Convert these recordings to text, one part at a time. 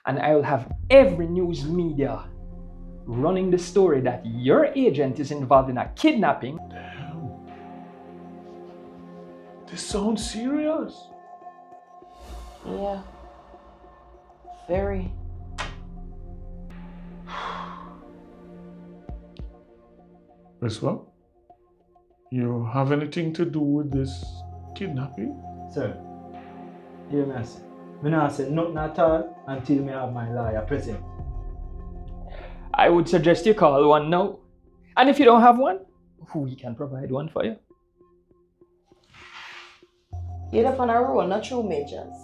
And I will have every news media running the story that your agent is involved in a kidnapping. Damn. This sounds serious. Yeah. Very. Well, you have anything to do with this kidnapping? Sir, hear me say. Me not say nothing at all until me have my lawyer present. I would suggest you call one now. And if you don't have one, we can provide one for you. Get up on a roll, not true majors.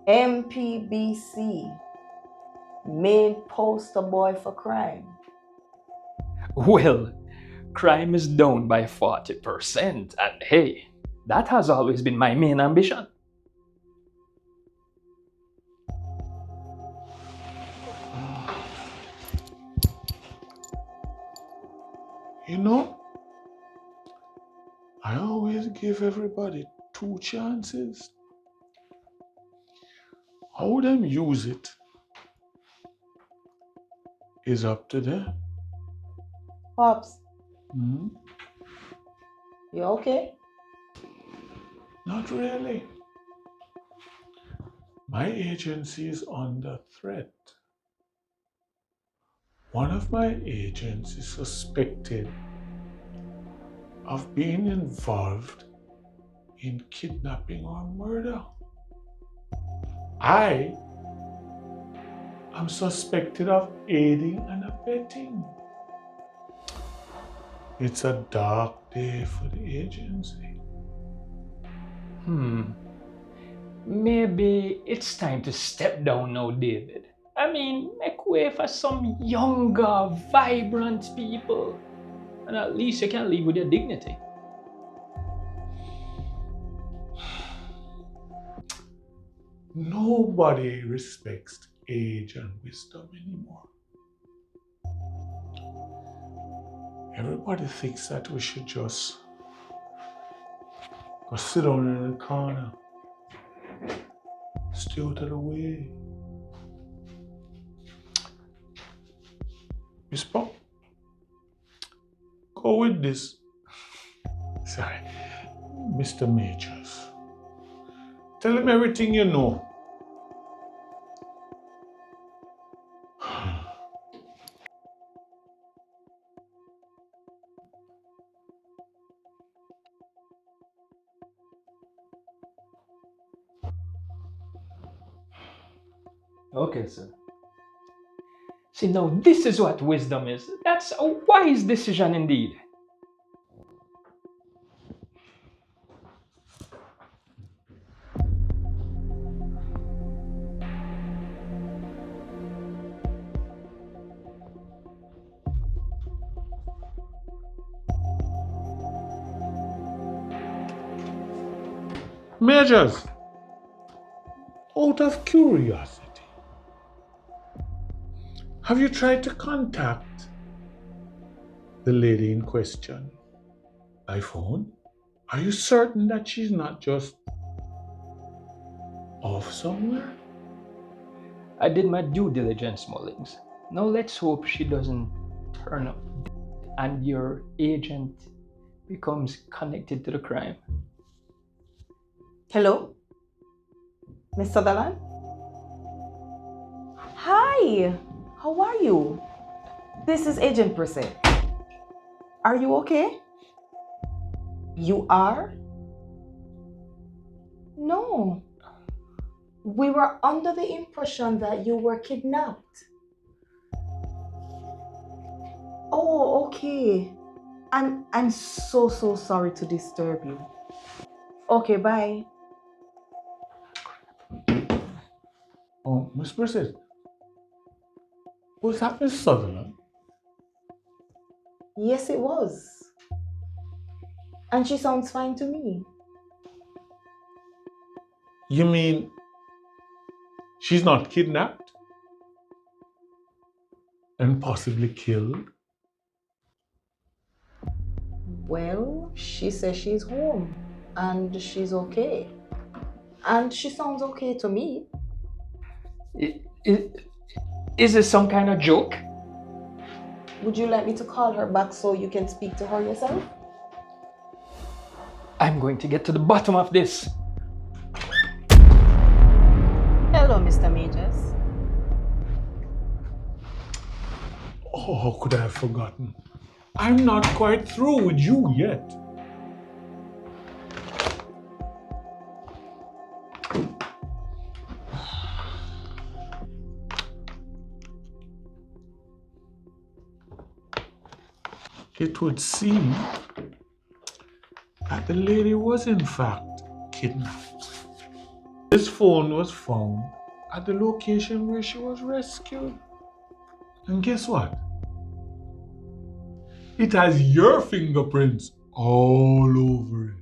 MPBC, main poster boy for crime. Well, crime is down by 40%, and hey, that has always been my main ambition. You know, I always give everybody 2 chances. How them use it is up to them. Pops, Hmm? you okay? Not really. My agency is under threat. One of my agents is suspected of being involved in kidnapping or murder. I am suspected of aiding and abetting. It's a dark day for the agency. Maybe it's time to step down now, David. I mean, make way for some younger, vibrant people. And at least you can live with your dignity. Nobody respects age and wisdom anymore. Everybody thinks that we should just go sit down in the corner, stay out of the way. Miss Pop, go with this. Sorry, Mr. Majors. Tell him everything you know. Okay, sir. See, now this is what wisdom is. That's a wise decision indeed. Majors, out of curiosity, have you tried to contact the lady in question by phone? Are you certain that she's not just off somewhere? I did my due diligence, Mullings. Now let's hope she doesn't turn up and your agent becomes connected to the crime. Hello? Miss Sutherland? Hi, how are you? This is Agent Percent. Are you okay? You are? No. We were under the impression that you were kidnapped. Oh, okay. I'm so sorry to disturb you. Okay, bye. Oh, Miss Percy, was that Miss Sutherland? Yes, it was. And she sounds fine to me. You mean she's not kidnapped and possibly killed? Well, she says she's home and she's okay. And she sounds okay to me. Is this some kind of joke? Would you like me to call her back so you can speak to her yourself? I'm going to get to the bottom of this. Hello, Mr. Majors. Oh, how could I have forgotten? I'm not quite through with you yet. It would seem that the lady was in fact kidnapped. This phone was found at the location where she was rescued. And guess what? It has your fingerprints all over it.